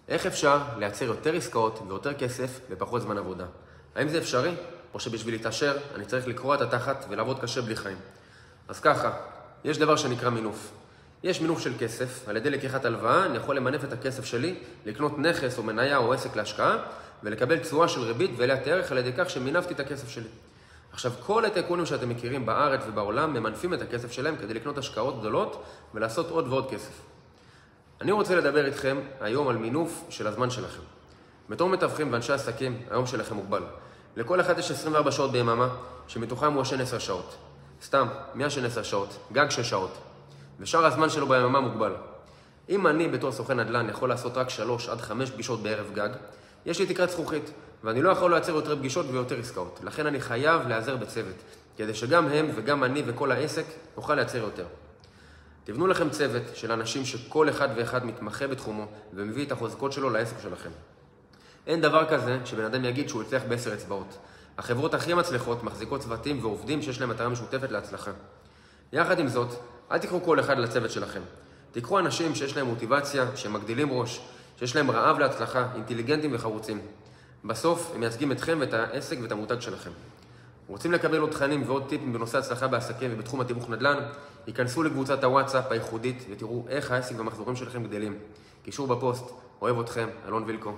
איך אפשר לייצר יותר עסקאות ויותר כסף בפחות זמן עבודה? האם זה אפשרי? או שבשביל להתעשר אני צריך לקרוע את התחת ולעבוד קשה בלי חיים? אז ככה, יש דבר שנקרא מינוף. יש מינוף של כסף, על ידי לקיחת הלוואה אני יכול למנף את הכסף שלי, לקנות נכס או מניה או עסק להשקעה, ולקבל תשואה של ריבית ועליית ערך על ידי כך שמינפתי את הכסף שלי. עכשיו, כל הטייקונים שאתם מכירים בארץ ובעולם ממנפים את הכסף שלהם כדי לקנות השקעות גדולות ולעשות עוד ועוד כסף. אני רוצה לדבר איתכם היום על מינוף של הזמן שלכם. בתור מתווכים ואנשי עסקים, היום שלכם מוגבל. לכל אחד יש 24 שעות ביממה, שמתוכם הוא ישן 10 שעות. סתם, מי ישן 10 שעות? גג 6 שעות. ושאר הזמן שלו ביממה מוגבל. אם אני בתור סוכן נדל"ן יכול לעשות רק 3 עד 5 פגישות בערב גג, יש לי תקרת זכוכית, ואני לא יכול לייצר יותר פגישות ויותר עסקאות. לכן אני חייב להיעזר בצוות, כדי שגם הם וגם אני וכל העסק נוכל לייצר יותר. תבנו לכם צוות של אנשים שכל אחד ואחד מתמחה בתחומו ומביא את החוזקות שלו לעסק שלכם. אין דבר כזה שבן אדם יגיד שהוא יצליח ב10 אצבעות. החברות הכי מצליחות מחזיקות צוותים ועובדים שיש להם מטרה משותפת להצלחה. יחד עם זאת, אל תיקחו כל אחד לצוות שלכם. תיקחו אנשים שיש להם מוטיבציה, שמגדילים ראש, שיש להם רעב להצלחה, אינטליגנטים וחרוצים. בסוף הם מייצגים אתכם ואת העסק ואת המותג שלכם. רוצים לקבל עוד תכנים ועוד טיפים בנושא הצלחה בעסקים ובתחום התיווך נדל"ן? ייכנסו לקבוצת הוואטסאפ הייחודית ותראו איך העסק והמחזורים שלכם גדלים. קישור בפוסט. אוהב אתכם, אלון וילקו.